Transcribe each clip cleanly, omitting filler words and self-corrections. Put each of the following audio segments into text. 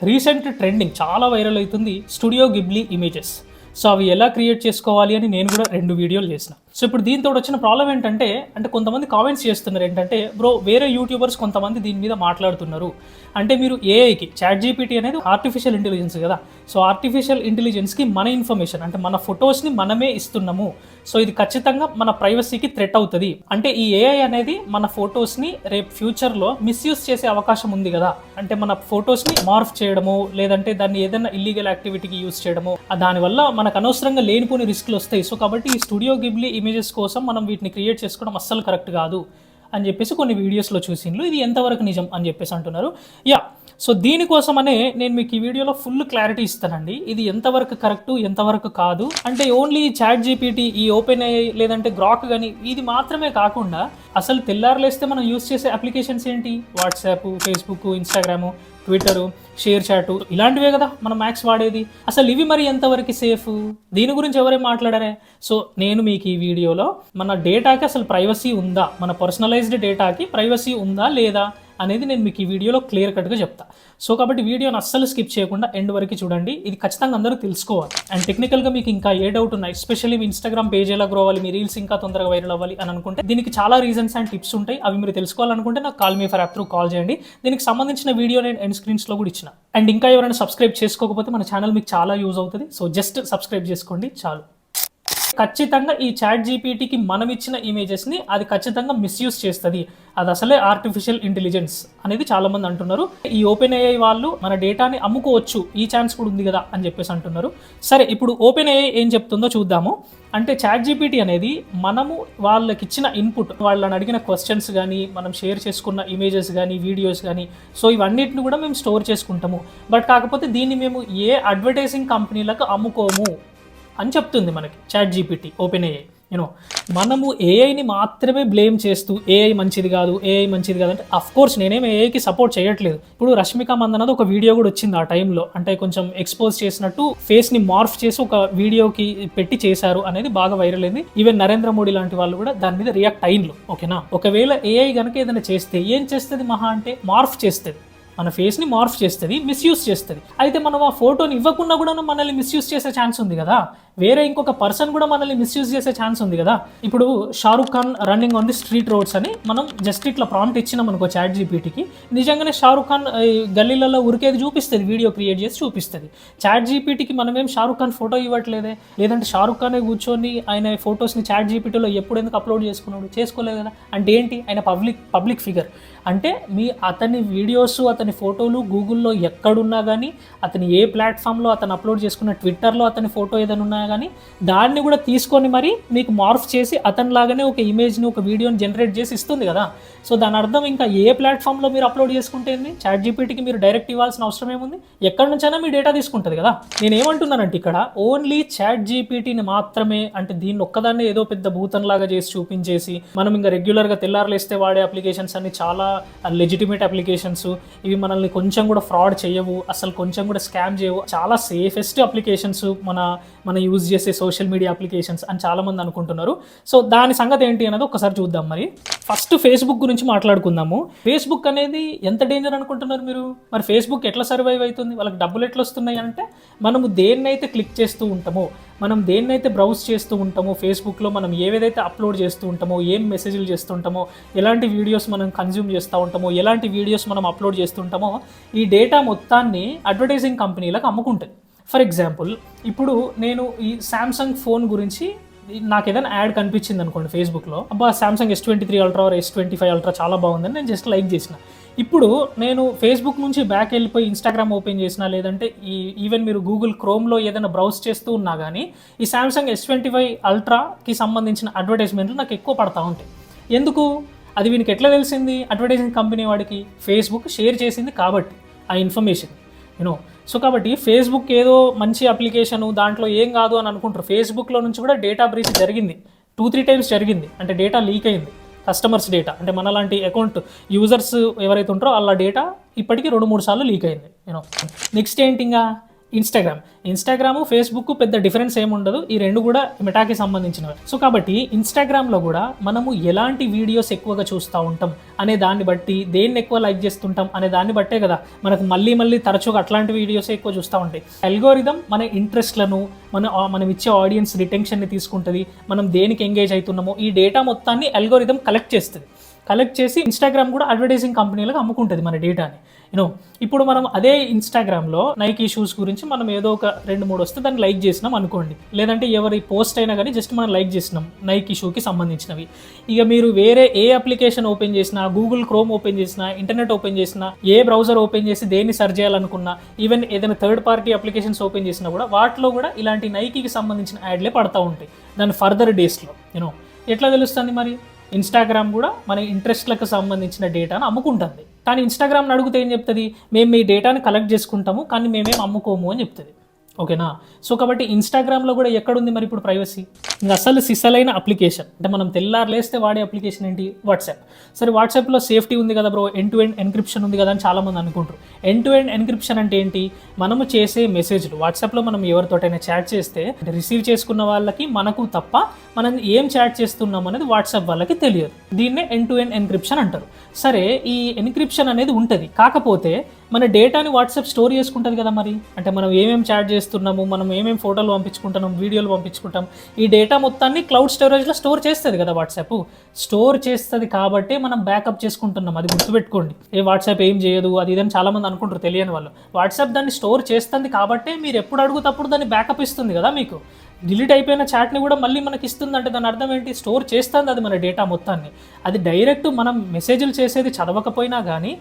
Recent trending చాలా viral అవుతుంది studio Ghibli images. So అవి ఎలా క్రియేట్ చేసుకోవాలి అని నేను కూడా 2 వీడియోలు చేసిన. సో ఇప్పుడు దీంతో వచ్చిన ప్రాబ్లం ఏంటంటే, కొంతమంది కామెంట్స్ చేస్తున్నారు ఏంటంటే, బ్రో వేరే యూట్యూబర్స్ కొంతమంది దీని మీద మాట్లాడుతున్నారు. అంటే మీరు ఏఐకి చాట్ జీపీటీ అనేది ఆర్టిఫిషియల్ ఇంటెలిజెన్స్ కదా. సో ఆర్టిఫిషియల్ ఇంటెలిజెన్స్కి మన ఇన్ఫర్మేషన్ అంటే మన ఫొటోస్ని మనమే ఇస్తున్నాము. సో ఇది ఖచ్చితంగా మన ప్రైవసీకి థ్రెట్ అవుతుంది. అంటే ఈ ఏఐ అనేది మన ఫొటోస్ని రేపు ఫ్యూచర్లో మిస్యూజ్ చేసే అవకాశం ఉంది కదా. అంటే మన ఫొటోస్ని మార్ఫ్ చేయడము, లేదంటే దాన్ని ఏదైనా ఇల్లీగల్ యాక్టివిటీకి యూజ్ చేయడము, దానివల్ల మనకు అనవసరంగా లేనిపోని రిస్క్లు వస్తాయి. సో కాబట్టి ఈ స్టూడియో గిబ్లీ ఇమేజెస్ కోసం మనం వీటిని క్రియేట్ చేసుకోవడం అస్సలు కరెక్ట్ కాదు అని చెప్పేసి కొన్ని వీడియోస్లో చూసిండ్రు. ఇది ఎంతవరకు నిజం అని చెప్పేసి అంటున్నారు. సో దీనికోసమనే నేను మీకు ఈ వీడియోలో ఫుల్ క్లారిటీ ఇస్తానండి. ఇది ఎంతవరకు కరెక్ట్, ఎంతవరకు కాదు. అంటే ఓన్లీ చాట్ జీపీటీ, ఈ ఓపెన్ ఏఐ లేదంటే గ్రాక్ కానీ ఇది మాత్రమే కాకుండా అసలు తెల్లారులేస్తే మనం యూజ్ చేసే అప్లికేషన్స్ ఏంటి? WhatsApp, Facebook, Instagram, Twitter, share చాటు ఇలాంటివే కదా మనం మ్యాక్స్ వాడేది. అసలు ఇవి మరి ఎంతవరకు సేఫ్? దీని గురించి ఎవరేం మాట్లాడారే? సో నేను మీకు ఈ వీడియోలో మన డేటాకి అసలు ప్రైవసీ ఉందా, మన పర్సనలైజ్డ్ డేటాకి ప్రైవసీ ఉందా లేదా అనేది నేను మీకు ఈ వీడియోలో క్లియర్ కట్గా చెప్తా. సో కాబట్టి వీడియోని అస్సలు స్కిప్ చేయకుండా ఎండ్ వరకు చూడండి. ఇది ఖచ్చితంగా అందరూ తెలుసుకోవాలి. అండ్ టెక్నికల్గా మీకు ఇంకా ఏ డౌట్ ఉన్నాయి, ఎస్పెషల్లీ మీ ఇన్స్టాగ్రామ్ పేజ్ ఎలా గ్రో అవ్వాలి, మీ రీల్స్ ఇంకా తొందరగా వైరల్ అవ్వాలి అని అనుకుంటే దీనికి చాలా రీజన్స్ అండ్ టిప్స్ ఉంటాయి. అవి మీరు తెలుసుకోవాలనుకుంటే నాకు call me for app through call చేయండి. దీనికి సంబంధించిన వీడియో నేను ఎండ్ స్క్రీన్స్లో కూడా ఇచ్చిన. అండ్ ఇంకా ఎవరైనా సబ్స్క్రైబ్ చేసుకోకపోతే మన ఛానల్ మీకు చాలా యూజ్ అవుతుంది. సో జస్ట్ సబ్స్క్రైబ్ చేసుకోండి చాలు. ఖచ్చితంగా ఈ చాట్ జీపీటీకి మనం ఇచ్చిన ఇమేజెస్ని అది ఖచ్చితంగా మిస్యూజ్ చేస్తుంది. అది అసలే ఆర్టిఫిషియల్ ఇంటెలిజెన్స్ అనేది చాలామంది అంటున్నారు. ఈ ఓపెన్ ఏఐ వాళ్ళు మన డేటాని అమ్ముకోవచ్చు, ఈ ఛాన్స్ కూడా ఉంది కదా అని చెప్పేసి అంటున్నారు. సరే, ఇప్పుడు ఓపెన్ ఏఐ ఏం చెప్తుందో చూద్దాము. అంటే చాట్ జీపీటీ అనేది మనము వాళ్ళకి ఇచ్చిన ఇన్పుట్, వాళ్ళని అడిగిన క్వశ్చన్స్ కానీ, మనం షేర్ చేసుకున్న ఇమేజెస్ కానీ, వీడియోస్ కానీ, సో ఇవన్నిటిని కూడా మేము స్టోర్ చేసుకుంటాము. బట్ కాకపోతే దీన్ని మేము ఏ అడ్వర్టైజింగ్ కంపెనీలకు అమ్ముకోము అని చెప్తుంది మనకి చాట్ జీపీటీ, ఓపెన్ ఏఐ. మనము ఏఐని మాత్రమే బ్లేమ్ చేస్తూ ఏఐ మంచిది కాదు, ఏఐ మంచిది కాదు అంటే అఫ్కోర్స్ నేనేం ఏఐకి సపోర్ట్ చేయట్లేదు. ఇప్పుడు రష్మిక మందనది ఒక వీడియో కూడా వచ్చింది ఆ టైంలో, అంటే కొంచెం ఎక్స్పోజ్ చేసినట్టు ఫేస్ని మార్ఫ్ చేసి ఒక వీడియోకి పెట్టి చేశారు అనేది బాగా వైరల్ అయింది. ఈవెన్ నరేంద్ర మోడీ లాంటి వాళ్ళు కూడా దాని మీద రియాక్ట్ అయిండ్రు. ఓకేనా, ఒకవేళ ఏఐ కనుక ఏదైనా చేస్తే ఏం చేస్తుంది? మహా అంటే మార్ఫ్ చేస్తుంది, మన ఫేస్ని మార్ఫ్ చేస్తుంది, మిస్యూజ్ చేస్తుంది. అయితే మనం ఆ ఫోటోని ఇవ్వకుండా కూడా మనల్ని మిస్యూజ్ చేసే ఛాన్స్ ఉంది కదా. వేరే ఇంకొక పర్సన్ కూడా మనల్ని మిస్యూజ్ చేసే ఛాన్స్ ఉంది కదా. ఇప్పుడు Shahrukh Khan running on the street roads అని మనం జస్ట్ ఇట్లా ప్రాంప్ట్ ఇచ్చినాం అనుకో చాట్ జీపీటీకి, నిజంగానే షారుఖ్ ఖాన్ గల్లీలలో ఉరికేది చూపిస్తుంది, వీడియో క్రియేట్ చేసి చూపిస్తుంది. చాట్ జీపీటీకి మనమేం షారుఖ్ ఖాన్ ఫోటో ఇవ్వట్లేదే, లేదంటే షారుఖ్ ఖానే కూర్చొని ఆయన ఫొటోస్ని చాట్ జీపీటీలో ఎప్పుడు ఎందుకు అప్లోడ్ చేసుకున్నాడు? చేసుకోలేదు కదా. అంటే ఏంటి? ఆయన పబ్లిక్ ఫిగర్. అంటే అతని వీడియోస్, అతని ఫోటోలు గూగుల్లో ఎక్కడున్నా కానీ, అతని ఏ ప్లాట్ఫామ్లో అతను అప్లోడ్ చేసుకున్న ట్విట్టర్లో అతని ఫోటో ఏదైనా ఉన్నా కానీ దాన్ని కూడా తీసుకొని మరి మీకు మార్ఫ్ చేసి అతనిలాగానే ఒక ఇమేజ్ని, ఒక వీడియోని జనరేట్ చేసి ఇస్తుంది కదా. సో దాని అర్థం ఇంకా ఏ ప్లాట్ఫామ్లో మీరు అప్లోడ్ చేసుకుంటే చాట్ జీపీటీకి మీరు డైరెక్ట్ ఇవ్వాల్సిన అవసరం ఏముంది? ఎక్కడి నుంచైనా మీ డేటా తీసుకుంటుంది కదా. నేను ఏమంటున్నానంటే ఇక్కడ ఓన్లీ చాట్ జీపీటీని మాత్రమే, అంటే దీన్ని ఒక్కదాన్ని ఏదో పెద్ద భూతంలాగా చేసి చూపించేసి మనం ఇంకా రెగ్యులర్గా తెల్లారులేస్తే వాడే అప్లికేషన్స్ అన్ని చాలా లెజిటిమేట్ అప్లికేషన్స్, ఇవి మనల్ని కొంచెం కూడా ఫ్రాడ్ చేయవు, అసలు కొంచెం కూడా స్కామ్ చేయవు, చాలా సేఫెస్ట్ అప్లికేషన్స్ మన యూజ్ చేసే సోషల్ మీడియా అప్లికేషన్స్ అని చాలామంది అనుకుంటున్నారు. సో దాని సంగతి ఏంటి అనేది ఒకసారి చూద్దాం. మరి ఫస్ట్ ఫేస్బుక్ గురించి మాట్లాడుకుందాము. ఫేస్బుక్ అనేది ఎంత డేంజర్ అనుకుంటున్నారు మీరు? మరి ఫేస్బుక్ ఎట్లా సర్వైవ్ అవుతుంది, వాళ్ళకి డబ్బులు ఎట్లా వస్తున్నాయి అంటే, మనము దేన్నైతే క్లిక్ చేస్తూ ఉంటామో, మనం దేన్నైతే బ్రౌజ్ చేస్తూ ఉంటామో ఫేస్బుక్లో, మనం ఏవేదైతే అప్లోడ్ చేస్తూ ఉంటామో, ఏం మెసేజ్లు చేస్తుంటామో, ఎలాంటి వీడియోస్ మనం కన్జ్యూమ్ చేస్తూ ఉంటామో, ఎలాంటి వీడియోస్ మనం అప్లోడ్ చేస్తుంటామో, ఈ డేటా మొత్తాన్ని అడ్వర్టైజింగ్ కంపెనీలకు అమ్ముకుంటుంది. ఫర్ ఎగ్జాంపుల్, ఇప్పుడు నేను ఈ శాంసంగ్ ఫోన్ గురించి నాకు ఏదైనా యాడ్ కనిపించింది అనుకోండి ఫేస్బుక్లో, అబ్బా Samsung S23 Ultra are S25 Ultra చాలా బాగుందని నేను జస్ట్ లైక్ చేసిన. ఇప్పుడు నేను ఫేస్బుక్ నుంచి బ్యాక్ వెళ్ళిపోయి ఇన్స్టాగ్రామ్ ఓపెన్ చేసినా, లేదంటే ఈవెన్ మీరు గూగుల్ క్రోమ్లో ఏదైనా బ్రౌజ్ చేస్తూ ఉన్నా కానీ ఈ శాంసంగ్ S25 Ultraకి సంబంధించిన అడ్వర్టైజ్మెంట్లు నాకు ఎక్కువ పడతా ఉంటాయి. ఎందుకు? అది వీనికి ఎట్లా తెలిసింది? అడ్వర్టైజింగ్ కంపెనీ వాడికి ఫేస్బుక్ షేర్ చేసింది కాబట్టి ఆ ఇన్ఫర్మేషన్. సో కాబట్టి ఫేస్బుక్ ఏదో మంచి అప్లికేషను, దాంట్లో ఏం కాదు అని అనుకుంటారు. ఫేస్బుక్లో నుంచి కూడా డేటా బ్రీచ్ జరిగింది, 2-3 టైమ్స్ జరిగింది. అంటే డేటా లీక్ అయింది, కస్టమర్స్ డేటా, అంటే మనలాంటి అకౌంట్ యూజర్స్ ఎవరైతే ఉంటారో వాళ్ళ డేటా ఇప్పటికీ 2-3 సార్లు లీక్ అయింది. నెక్స్ట్ ఏంటి, ఇంకా ఇన్స్టాగ్రామ్, ఫేస్బుక్ పెద్ద డిఫరెన్స్ ఏమి ఉండదు. ఈ రెండు కూడా మెటాకి సంబంధించినవి. సో కాబట్టి ఇన్స్టాగ్రామ్లో కూడా మనము ఎలాంటి వీడియోస్ ఎక్కువగా చూస్తూ ఉంటాం అనే దాన్ని బట్టి, దేన్ని ఎక్కువ లైక్ చేస్తుంటాం అనే దాన్ని బట్టే కదా మనకు మళ్ళీ తరచుగా అట్లాంటి వీడియోస్ ఎక్కువ చూస్తూ ఉంటాయి. అల్గోరిథం మన ఇంట్రెస్ట్లను, మనం ఇచ్చే ఆడియన్స్ రిటెన్షన్ని తీసుకుంటుంది. మనం దేనికి ఎంగేజ్ అవుతున్నామో ఈ డేటా మొత్తాన్ని అల్గోరిథం కలెక్ట్ చేసి ఇన్స్టాగ్రామ్ కూడా అడ్వర్టైజింగ్ కంపెనీలకు అమ్ముకుంటుంది మన డేటాని. ఇప్పుడు మనం అదే ఇన్స్టాగ్రామ్లో నైకీ షూస్ గురించి మనం ఏదో ఒక 2-3 వస్తే దాన్ని లైక్ చేసినాం అనుకోండి, లేదంటే ఎవరి పోస్ట్ అయినా కానీ జస్ట్ మనం లైక్ చేసినాం నైకీ షూకి సంబంధించినవి. ఇక మీరు వేరే ఏ అప్లికేషన్ ఓపెన్ చేసినా, గూగుల్ క్రోమ్ ఓపెన్ చేసినా, ఇంటర్నెట్ ఓపెన్ చేసినా, ఏ బ్రౌజర్ ఓపెన్ చేసి దేన్ని సెర్చ్ చేయాలనుకున్నా, ఈవెన్ ఏదైనా థర్డ్ పార్టీ అప్లికేషన్స్ ఓపెన్ చేసినా కూడా వాటిలో కూడా ఇలాంటి నైకీకి సంబంధించిన యాడ్లే పడతా ఉంటాయి దాని ఫర్దర్ డేస్లో. ఎట్లా తెలుస్తుంది మరి? ఇన్స్టాగ్రామ్ కూడా మన ఇంట్రెస్ట్లకు సంబంధించిన డేటాను అమ్ముకుంటుంది. కానీ ఇన్స్టాగ్రామ్ని అడిగితే ఏం చెప్తుంది? మేము మీ డేటాని కలెక్ట్ చేసుకుంటాము కానీ మేమేం అమ్ముకోము అని చెప్తుంది. ఓకేనా? సో కాబట్టి ఇన్స్టాగ్రామ్లో కూడా ఎక్కడుంది మరి ఇప్పుడు ప్రైవసీ? ఇంకా అసలు సిసలైన అప్లికేషన్ అంటే మనం తెల్లారులేస్తే వాడే అప్లికేషన్ ఏంటి? వాట్సాప్. సరే వాట్సాప్లో సేఫ్టీ ఉంది కదా bro, end to end encryption ఉంది కదా అని చాలామంది అనుకుంటారు. ఎండ్ టు ఎండ్ ఎన్క్రిప్షన్ అంటే ఏంటి? మనము చేసే మెసేజ్లు వాట్సాప్లో మనం ఎవరితోటైనా చాట్ చేస్తే రిసీవ్ చేసుకున్న వాళ్ళకి, మనకు తప్ప మనం ఏం చాట్ చేస్తున్నాం అనేది వాట్సాప్ వాళ్ళకి తెలియదు. దీన్నే ఎండ్ టు ఎండ్ ఎన్క్రిప్షన్ అంటారు. సరే ఈ ఎన్క్రిప్షన్ అనేది ఉంటుంది, కాకపోతే మన డేటాని వాట్సాప్ స్టోర్ చేసుకుంటుంది కదా మరి. అంటే మనం ఏమేమి చాట్ చేస్తున్నాము, మనం ఏమేమి ఫోటోలు పంపించుకుంటున్నాం, వీడియోలు పంపించుకుంటాం, ఈ డేటా మొత్తాన్ని క్లౌడ్ స్టోరేజ్లో స్టోర్ చేస్తుంది కదా వాట్సాప్. స్టోర్ చేస్తుంది కాబట్టి మనం బ్యాకప్ చేసుకుంటున్నాం. అది గుర్తుపెట్టుకోండి. వాట్సాప్ ఏం చేయదు అది ఇదని చాలామంది అనుకుంటారు తెలియని వాళ్ళు. వాట్సాప్ దాన్ని స్టోర్ చేస్తుంది కాబట్టి మీరు ఎప్పుడు అడుగుతప్పుడు దాన్ని బ్యాకప్ ఇస్తుంది కదా మీకు. డిలీట్ అయిపోయిన చాట్ని కూడా మళ్ళీ మనకి ఇస్తుంది అంటే దాని అర్థం ఏంటి? స్టోర్ చేస్తుంది అది మన డేటా మొత్తాన్ని. అది డైరెక్ట్ మనం మెసేజ్లు చేసేది చదవకపోయినా కానీ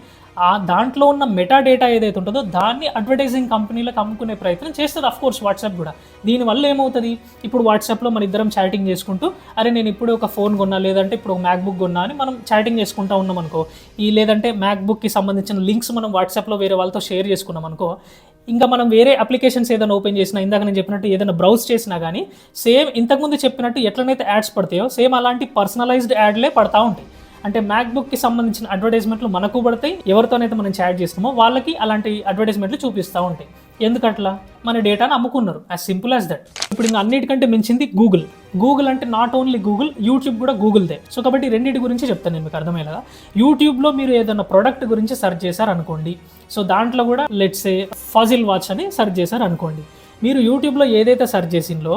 దాంట్లో ఉన్న మెటా డేటా ఏదైతే ఉంటుందో దాన్ని అడ్వర్టైజింగ్ కంపెనీలకు అమ్ముకునే ప్రయత్నం చేస్తుంది కోర్స్ వాట్సాప్ కూడా. దీనివల్ల ఏమవుతుంది? ఇప్పుడు వాట్సాప్లో మన ఇద్దరం చాటింగ్ చేసుకుంటూ, అరే నేను ఇప్పుడు ఒక ఫోన్ కొన్నా, లేదంటే ఇప్పుడు ఒక మ్యాక్బుక్ కొన్నా అని మనం చాటింగ్ చేసుకుంటూ ఉన్నాం అనుకో, లేదంటే మ్యాక్బుక్కి సంబంధించిన లింక్స్ మనం వాట్సాప్లో వేరే వాళ్ళతో షేర్ చేసుకున్నాం అనుకో, ఇంకా మనం వేరే అప్లికేషన్స్ ఏదైనా ఓపెన్ చేసినా, ఇందాక నేను చెప్పినట్టు ఏదైనా బ్రౌజ్ చేసినా కానీ సేమ్ ఇంతకుముందు చెప్పినట్టు ఎట్లనైతే యాడ్స్ పడతాయో సేమ్ అలాంటి పర్సనలైజ్డ్ యాడ్లే పడతా ఉంటాయి. అంటే మ్యాక్బుక్కి సంబంధించిన అడ్వర్టైజ్మెంట్లు మనకు పడతాయి, ఎవరితోనైతే మనం చాట్ చేస్తామో వాళ్ళకి అలాంటి అడ్వర్టైజ్మెంట్లు చూపిస్తూ ఉంటాయి. ఎందుకట్లా? మన డేటాను అమ్ముకున్నారు. As simple as that. ఇప్పుడు ఇంకా అన్నిటికంటే మించింది గూగుల్ అంటే నాట్ ఓన్లీ గూగుల్, యూట్యూబ్ కూడా గూగుల్దే. సో కాబట్టి రెండింటి గురించి చెప్తాను నేను మీకు అర్థమయ్యేలాగా. యూట్యూబ్లో మీరు ఏదైనా ప్రోడక్ట్ గురించి సెర్చ్ చేశారు అనుకోండి, సో దాంట్లో కూడా లెట్స్ సే ఫజిల్ వాచ్ అని సెర్చ్ చేశారు అనుకోండి, మీరు యూట్యూబ్లో ఏదైతే సెర్చ్ చేసిందో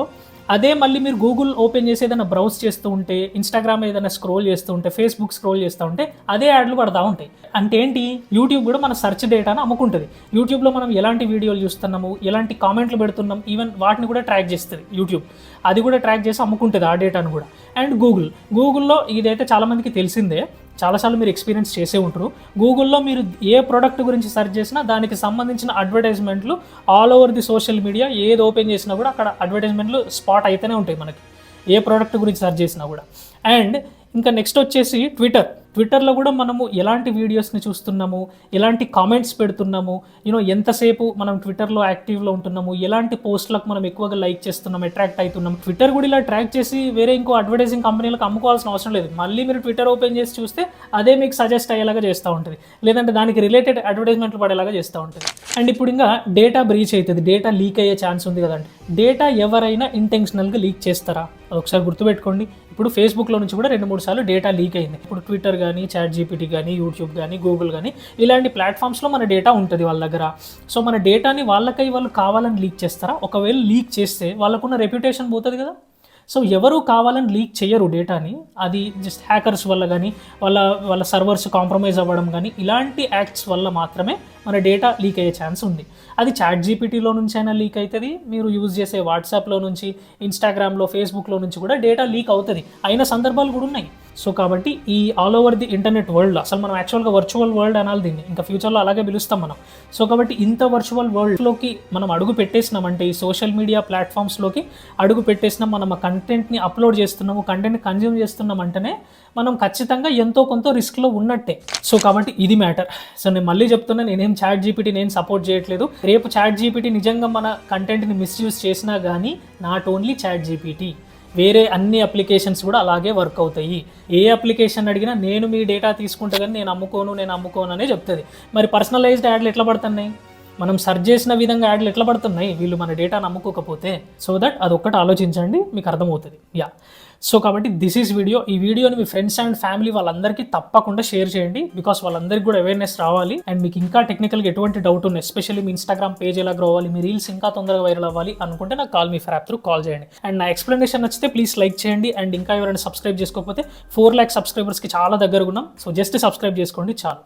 అదే మళ్ళీ మీరు గూగుల్ ఓపెన్ చేసి ఏదైనా బ్రౌజ్ చేస్తూ ఉంటే, ఇన్స్టాగ్రామ్ ఏదైనా స్క్రోల్ చేస్తూ ఉంటే, ఫేస్బుక్ స్క్రోల్ చేస్తూ ఉంటే అదే యాడ్లు పడతా ఉంటాయి. అంటే ఏంటి? యూట్యూబ్ కూడా మన సెర్చ్ డేటాను అమ్ముకుంటుంది. యూట్యూబ్లో మనం ఎలాంటి వీడియోలు చూస్తున్నాము, ఎలాంటి కామెంట్లు పెడుతున్నాం, ఈవెన్ వాటిని కూడా ట్రాక్ చేస్తుంది యూట్యూబ్. అది కూడా ట్రాక్ చేసి అమ్ముకుంటుంది ఆ డేటాను కూడా. అండ్ గూగుల్లో ఇదైతే చాలామందికి తెలిసిందే, చాలాసార్లు మీరు ఎక్స్పీరియన్స్ చేసే ఉంటారు. గూగుల్లో మీరు ఏ ప్రోడక్ట్ గురించి సెర్చ్ చేసినా దానికి సంబంధించిన అడ్వర్టైజ్మెంట్లు all over the social media ఏది ఓపెన్ చేసినా కూడా అక్కడ అడ్వర్టైజ్మెంట్లు స్పాట్ అయితేనే ఉంటాయి మనకి, ఏ ప్రోడక్ట్ గురించి సెర్చ్ చేసినా కూడా. అండ్ ఇంకా నెక్స్ట్ వచ్చేసి ట్విట్టర్లో కూడా మనము ఎలాంటి వీడియోస్ని చూస్తున్నాము, ఎలాంటి కామెంట్స్ పెడుతున్నాము, ఎంతసేపు మనం ట్విట్టర్లో యాక్టివ్లో ఉంటున్నాము, ఎలాంటి పోస్టులకు మనం ఎక్కువగా లైక్ చేస్తున్నాం, అట్రాక్ట్ అవుతున్నాం. ట్విట్టర్ కూడా ఇలా ట్రాక్ చేసి వేరే ఇంకో అడ్వర్టైజింగ్ కంపెనీలకు అమ్ముకోవాల్సిన అవసరం లేదు. మళ్ళీ మీరు ట్విట్టర్ ఓపెన్ చేసి చూస్తే అదే మీకు సజెస్ట్ అయ్యేలాగా చేస్తూ ఉంటుంది, లేదంటే దానికి రిలేటెడ్ అడ్వర్టైజ్మెంట్లు పడేలాగా చేస్తూ ఉంటుంది. అండ్ ఇప్పుడు ఇంకా డేటా బ్రీచ్ అవుతుంది, డేటా లీక్ అయ్యే ఛాన్స్ ఉంది కదండి. డేటా ఎవరైనా ఇంటెన్షనల్గా లీక్ చేస్తారా? ఒకసారి గుర్తుపెట్టుకోండి. ఇప్పుడు ఫేస్బుక్లో నుంచి కూడా 2-3 సార్లు డేటా లీక్ అయింది. ఇప్పుడు ట్విట్టర్ కానీ, చాట్ జీపీటీ కానీ, యూట్యూబ్ కానీ, గూగుల్ కానీ ఇలాంటి ప్లాట్ఫామ్స్లో మన డేటా ఉంటుంది వాళ్ళ దగ్గర. సో మన డేటాని వాళ్ళు కావాలని లీక్ చేస్తారా? ఒకవేళ లీక్ చేస్తే వాళ్ళకున్న రెప్యుటేషన్ పోతుంది కదా. సో ఎవరు కావాలని లీక్ చేయరు డేటాని. అది జస్ట్ హ్యాకర్స్ వల్ల కానీ, వాళ్ళ సర్వర్స్ కాంప్రమైజ్ అవ్వడం కానీ, ఇలాంటి యాక్ట్స్ వల్ల మాత్రమే మన డేటా లీక్ అయ్యే ఛాన్స్ ఉంది. అది చాట్ జీపీటీలో నుంచి అయినా లీక్ అవుతుంది, మీరు యూజ్ చేసే వాట్సాప్లో నుంచి, ఇన్స్టాగ్రామ్లో, ఫేస్బుక్లో నుంచి కూడా డేటా లీక్ అవుతుంది. అయిన సందర్భాలు కూడా ఉన్నాయి. సో కాబట్టి ఈ all over the internet world, అసలు మనం యాక్చువల్గా వర్చువల్ వరల్డ్ అనాలి దీన్ని, ఇంకా ఫ్యూచర్లో అలాగే పిలుస్తాం మనం. సో కాబట్టి ఇంత వర్చువల్ వరల్డ్లోకి మనం అడుగు పెట్టేసినామంటే, ఈ సోషల్ మీడియా ప్లాట్ఫామ్స్లోకి అడుగు పెట్టేసినాం, మనం ఆ కంటెంట్ని అప్లోడ్ చేస్తున్నాము, కంటెంట్ని కన్జ్యూమ్ చేస్తున్నామంటేనే మనం ఖచ్చితంగా ఎంతో కొంత రిస్క్లో ఉన్నట్టే. సో కాబట్టి ఇది మ్యాటర్. సో నేను మళ్ళీ చెప్తున్నా, నేనేం చాట్ జీపీటీ నేను సపోర్ట్ చేయట్లేదు. రేపు చాట్ జీపీటీ నిజంగా మన కంటెంట్ని మిస్యూజ్ చేసినా కానీ నాట్ ఓన్లీ చాట్ జీపీటీ, వేరే అన్ని అప్లికేషన్స్ కూడా అలాగే వర్క్ అవుతాయి. ఏ అప్లికేషన్ అడిగినా నేను మీ డేటా తీసుకుంటే కానీ నేను అమ్ముకోను అనే చెప్తుంది. మరి పర్సనలైజ్డ్ యాడ్లు ఎట్లా పడుతున్నాయి? మనం సెర్చ్ చేసిన విధంగా యాడ్లు ఎట్లా పడుతున్నాయి వీళ్ళు మన డేటా నమ్ముకోకపోతే. సో దట్ అదొక్కటి ఆలోచించండి, మీకు అర్థమవుతుంది. యా, సో కాబట్టి దిస్ ఈజ్ వీడియో. ఈ వీడియోని మీ ఫ్రెండ్స్ అండ్ ఫ్యామిలీ వాళ్ళందరికీ తప్పకుండా షేర్ చేయండి, బికాస్ వాళ్ళందరికీ కూడా అవేర్నెస్ రావాలి. అండ్ మీకు ఇంకా టెక్నికల్గా ఎటువంటి డౌట్ ఉన్నాయి, ఎస్పెషల్లీ మీ ఇన్స్టాగ్రామ్ పేజ్ ఎలా గ్రో అవ్వాలి, మీ రీల్స్ ఇంకా తొందరగా వైరల్ అవ్వాలి అనుకుంటే నాకు call me for app through call చేయండి. అండ్ నా ఎక్స్ప్లెనేషన్ నచ్చితే ప్లీజ్ లైక్ చేయండి. అండ్ ఇంకా ఎవరైనా సబ్స్క్రైబ్ చేసుకోకపోతే 4 lakh సబ్స్క్రైబర్స్కి చాలా దగ్గరగా ఉన్నాం. సో జస్ట్ సబ్స్క్రైబ్ చేసుకోండి చాలు.